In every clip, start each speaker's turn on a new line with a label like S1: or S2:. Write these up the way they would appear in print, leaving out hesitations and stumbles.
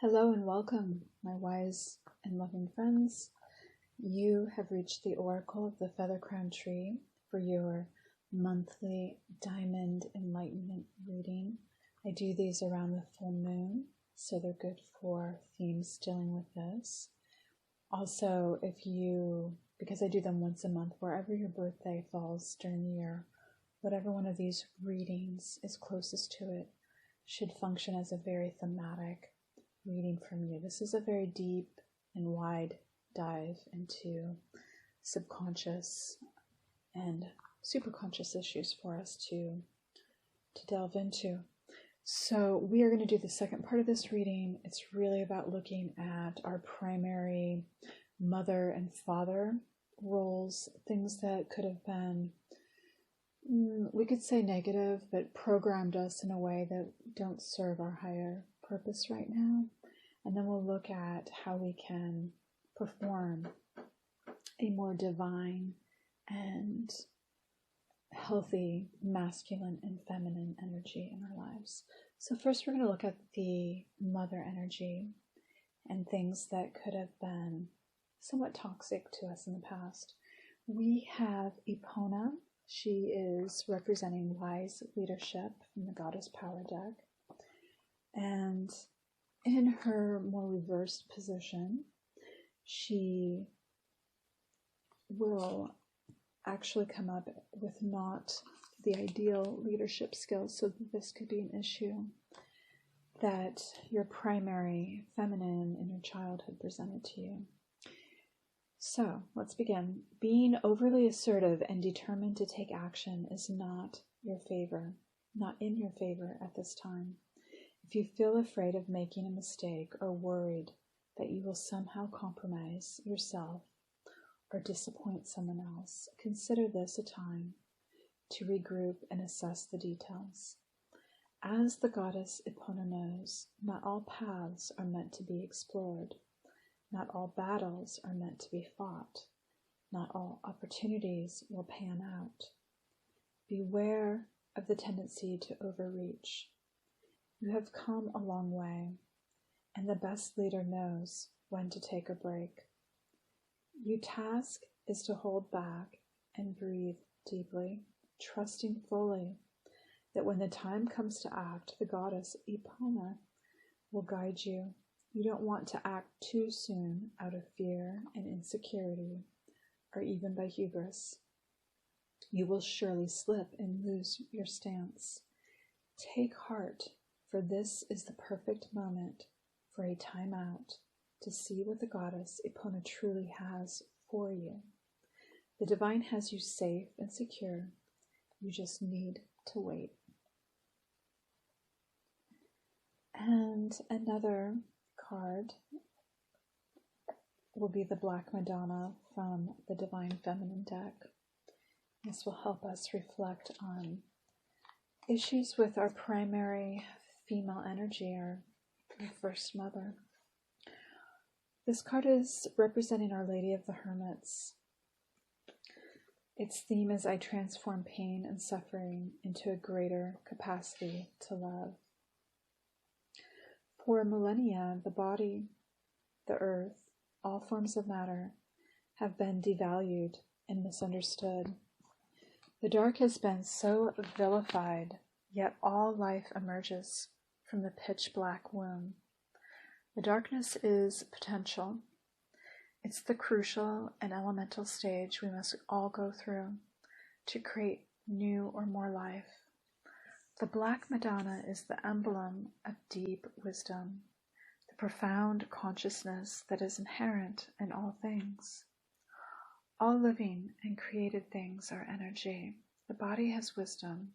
S1: Hello and welcome, my wise and loving friends. You have reached the Oracle of the Feather Crown Tree for your monthly Diamond Enlightenment reading. I do these around the full moon, so they're good for themes dealing with this. Also, because I do them once a month, wherever your birthday falls during the year, whatever one of these readings is closest to it should function as a very thematic reading from you. This is a very deep and wide dive into subconscious and superconscious issues for us to delve into. So we are going to do the second part of this reading. It's really about looking at our primary mother and father roles, things that could have been, we could say negative, but programmed us in a way that don't serve our higher purpose right now. And then we'll look at how we can perform a more divine and healthy masculine and feminine energy in our lives. So first we're going to look at the mother energy and things that could have been somewhat toxic to us in the past. We have Epona. She is representing wise leadership from the Goddess Power deck. And in her more reversed position, she will actually come up with not the ideal leadership skills, so this could be an issue that your primary feminine in your childhood presented to you. So let's begin. Being overly assertive and determined to take action is not in your favor at this time. If you feel afraid of making a mistake or worried that you will somehow compromise yourself or disappoint someone else, consider this a time to regroup and assess the details. As the goddess Epona knows, not all paths are meant to be explored. Not all battles are meant to be fought. Not all opportunities will pan out. Beware of the tendency to overreach. You have come a long way, and the best leader knows when to take a break. Your task is to hold back and breathe deeply, trusting fully that when the time comes to act, the goddess Epona will guide you. You don't want to act too soon out of fear and insecurity, or even by hubris. You will surely slip and lose your stance. Take heart, for this is the perfect moment for a time out to see what the goddess Epona truly has for you. The divine has you safe and secure. You just need to wait. And another card will be the Black Madonna from the Divine Feminine deck. This will help us reflect on issues with our primary female energy, our first mother. This card is representing Our Lady of the Hermits. Its theme is I transform pain and suffering into a greater capacity to love. For millennia, the body, the earth, all forms of matter have been devalued and misunderstood. The dark has been so vilified, yet all life emerges from the pitch-black womb. The darkness is potential. It's the crucial and elemental stage we must all go through to create new or more life. The Black Madonna is the emblem of deep wisdom, the profound consciousness that is inherent in all things. All living and created things are energy. The body has wisdom,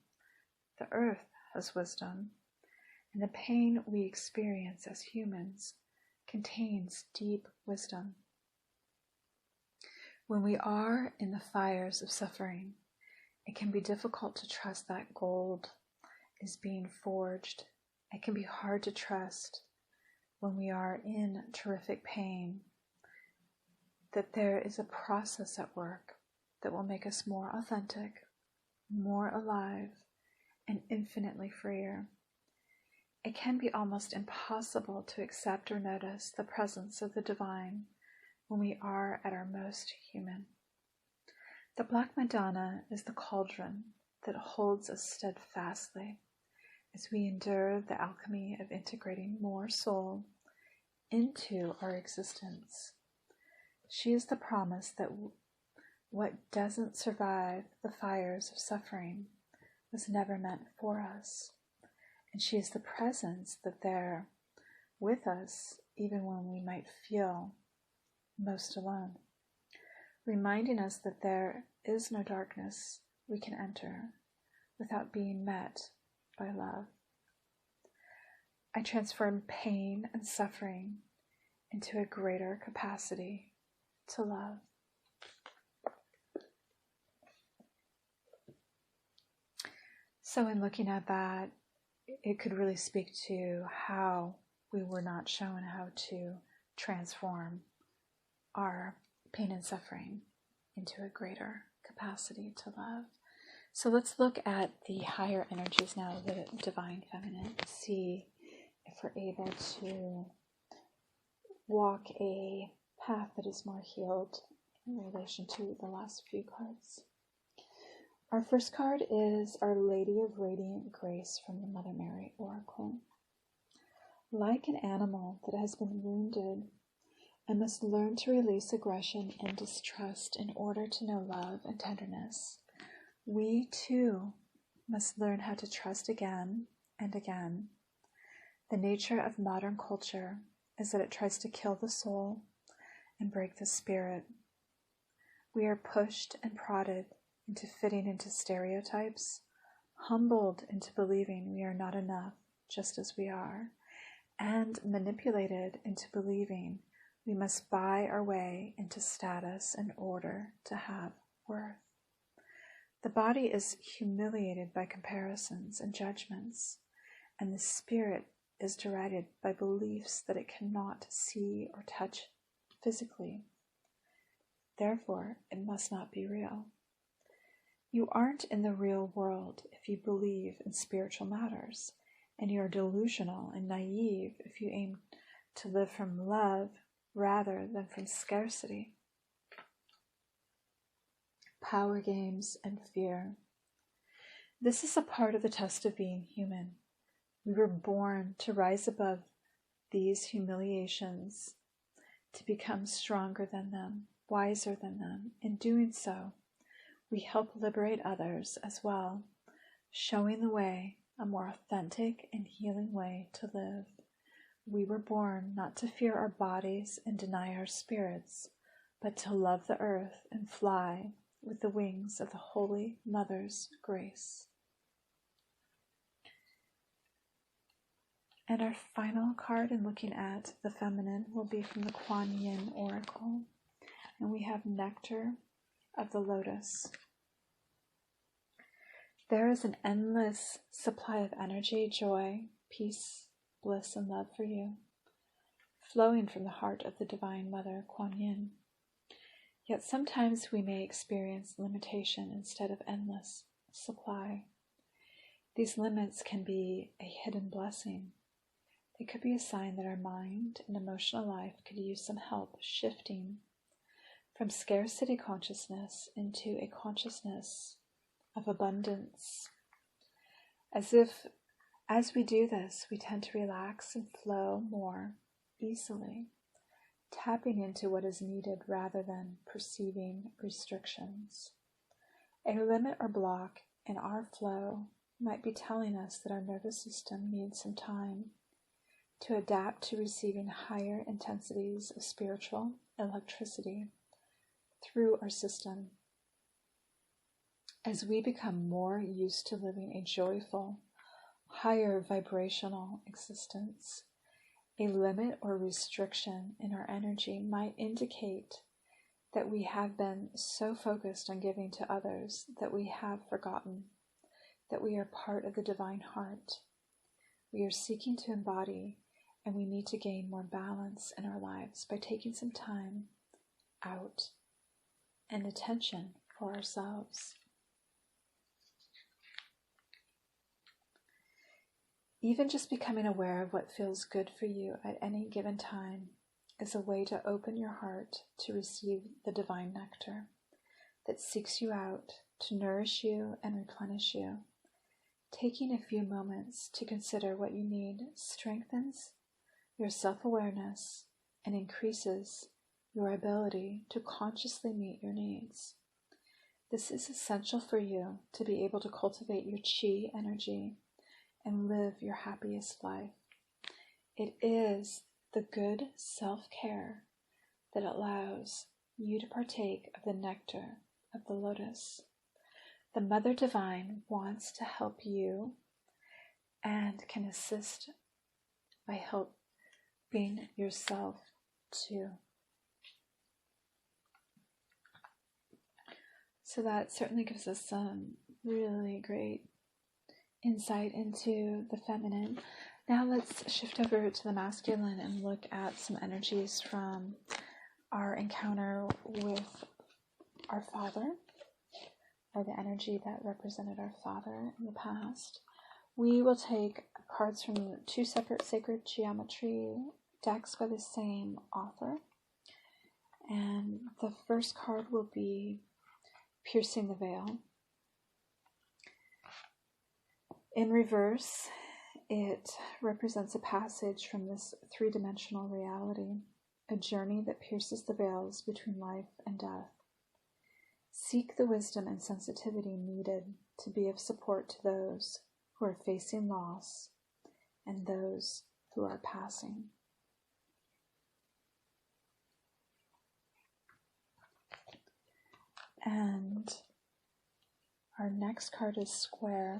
S1: the earth has wisdom, and the pain we experience as humans contains deep wisdom. When we are in the fires of suffering, it can be difficult to trust that gold is being forged. It can be hard to trust when we are in terrific pain that there is a process at work that will make us more authentic, more alive, and infinitely freer. it can be almost impossible to accept or notice the presence of the divine when we are at our most human. The Black Madonna is the cauldron that holds us steadfastly as we endure the alchemy of integrating more soul into our existence. She is the promise that what doesn't survive the fires of suffering was never meant for us. And she is the presence that they're with us even when we might feel most alone, reminding us that there is no darkness we can enter without being met by love. I transform pain and suffering into a greater capacity to love. So in looking at that, it could really speak to how we were not shown how to transform our pain and suffering into a greater capacity to love. So let's look at the higher energies now, the divine feminine, see if we're able to walk a path that is more healed in relation to the last few cards. Our first card is Our Lady of Radiant Grace from the Mother Mary Oracle. Like an animal that has been wounded and must learn to release aggression and distrust in order to know love and tenderness, we too must learn how to trust again and again. The nature of modern culture is that it tries to kill the soul and break the spirit. We are pushed and prodded into fitting into stereotypes, humbled into believing we are not enough just as we are, and manipulated into believing we must buy our way into status in order to have worth. The body is humiliated by comparisons and judgments, and the spirit is derided by beliefs that it cannot see or touch physically. Therefore, it must not be real. You aren't in the real world if you believe in spiritual matters, and you are delusional and naive if you aim to live from love rather than from scarcity, power games, and fear. This is a part of the test of being human. We were born to rise above these humiliations, to become stronger than them, wiser than them. In doing so, we help liberate others as well, showing the way, a more authentic and healing way to live. We were born not to fear our bodies and deny our spirits, but to love the earth and fly with the wings of the Holy Mother's grace. And our final card in looking at the feminine will be from the Kuan Yin Oracle. And we have Nectar of the Lotus. There is an endless supply of energy, joy, peace, bliss, and love for you, flowing from the heart of the Divine Mother, Kuan Yin. Yet sometimes we may experience limitation instead of endless supply. These limits can be a hidden blessing. They could be a sign that our mind and emotional life could use some help shifting from scarcity consciousness into a consciousness of abundance. As we do this, we tend to relax and flow more easily, tapping into what is needed rather than perceiving restrictions. A limit or block in our flow might be telling us that our nervous system needs some time to adapt to receiving higher intensities of spiritual electricity through our system. As we become more used to living a joyful, higher vibrational existence, a limit or restriction in our energy might indicate that we have been so focused on giving to others that we have forgotten that we are part of the divine heart. We are seeking to embody, and we need to gain more balance in our lives by taking some time out and attention for ourselves. Even just becoming aware of what feels good for you at any given time is a way to open your heart to receive the divine nectar that seeks you out to nourish you and replenish you. Taking a few moments to consider what you need strengthens your self-awareness and increases your ability to consciously meet your needs. This is essential for you to be able to cultivate your chi energy and live your happiest life. It is the good self-care that allows you to partake of the nectar of the lotus. The Mother Divine wants to help you and can assist by helping yourself too. So that certainly gives us some really great insight into the feminine. Now let's shift over to the masculine and look at some energies from our encounter with our father, or the energy that represented our father in the past. We will take cards from 2 separate sacred geometry decks by the same author. And the first card will be Piercing the Veil. In reverse, it represents a passage from this 3-dimensional reality, a journey that pierces the veils between life and death. Seek the wisdom and sensitivity needed to be of support to those who are facing loss and those who are passing. And our next card is Square.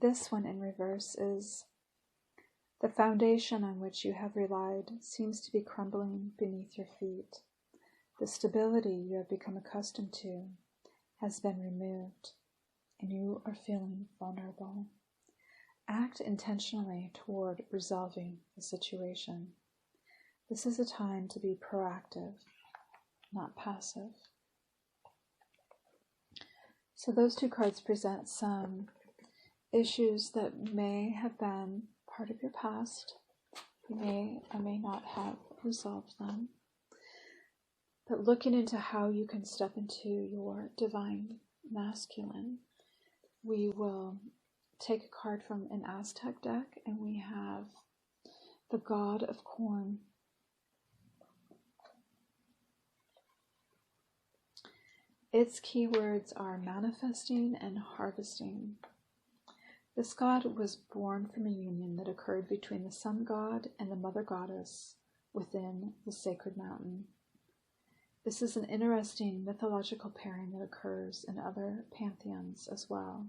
S1: This one in reverse is: the foundation on which you have relied seems to be crumbling beneath your feet. The stability you have become accustomed to has been removed, and you are feeling vulnerable. Act intentionally toward resolving the situation. This is a time to be proactive, not passive. So those 2 cards present some issues that may have been part of your past. You may or may not have resolved them. But looking into how you can step into your divine masculine, we will take a card from an Aztec deck, and we have the God of Corn. Its keywords are manifesting and harvesting. This god was born from a union that occurred between the sun god and the mother goddess within the sacred mountain. This is an interesting mythological pairing that occurs in other pantheons as well.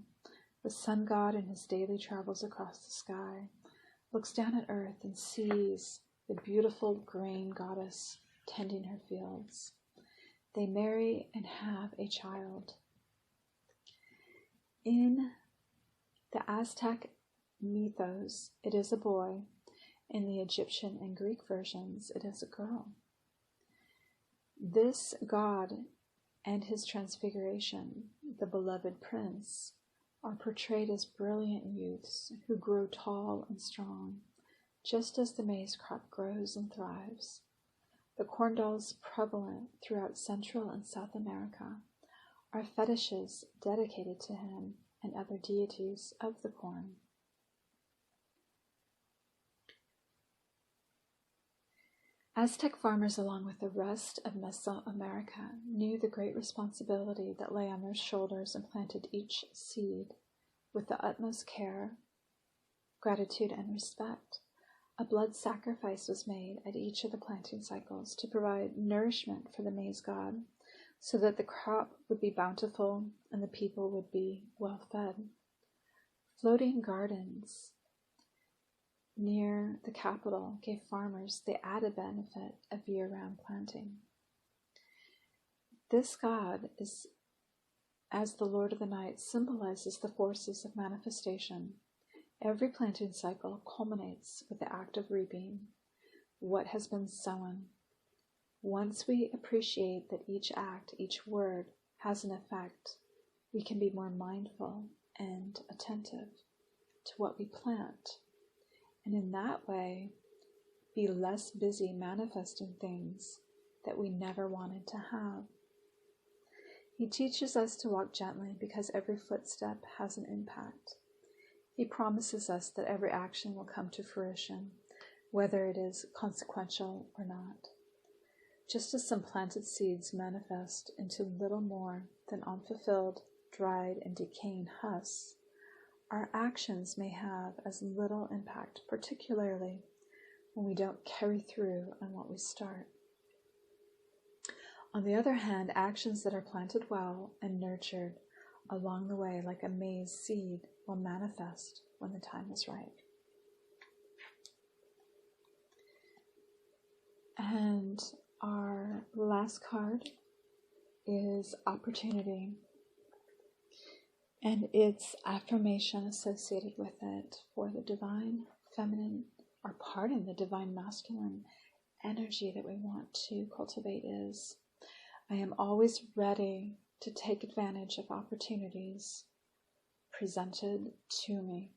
S1: The sun god, in his daily travels across the sky, looks down at earth and sees the beautiful grain goddess tending her fields. They marry and have a child. In the Aztec mythos, it is a boy. In the Egyptian and Greek versions, it is a girl. This god and his transfiguration, the beloved prince, are portrayed as brilliant youths who grow tall and strong, just as the maize crop grows and thrives. The corn dolls prevalent throughout Central and South America are fetishes dedicated to him and other deities of the corn. Aztec farmers, along with the rest of Mesoamerica, knew the great responsibility that lay on their shoulders and planted each seed with the utmost care, gratitude, and respect. A blood sacrifice was made at each of the planting cycles to provide nourishment for the maize god, so that the crop would be bountiful and the people would be well fed. Floating gardens near the capital gave farmers the added benefit of year-round planting. This god, as the Lord of the Night, symbolizes the forces of manifestation. Every planting cycle culminates with the act of reaping what has been sown. Once we appreciate that each act, each word has an effect, we can be more mindful and attentive to what we plant, and in that way be less busy manifesting things that we never wanted to have. He teaches us to walk gently because every footstep has an impact. He promises us that every action will come to fruition, whether it is consequential or not. Just as some planted seeds manifest into little more than unfulfilled, dried, and decaying husks, our actions may have as little impact, particularly when we don't carry through on what we start. On the other hand, actions that are planted well and nurtured along the way, like a maize seed, will manifest when the time is right. And our last card is opportunity, and its affirmation associated with it for the divine feminine, or pardon, the divine masculine energy that we want to cultivate is: I am always ready to take advantage of opportunities presented to me.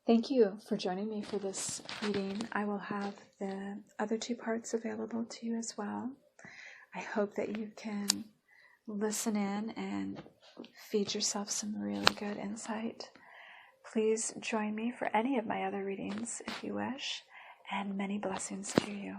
S1: Thank you for joining me for this reading. I will have the other two parts available to you as well. I hope that you can listen in and feed yourself some really good insight. Please join me for any of my other readings if you wish, and many blessings to you.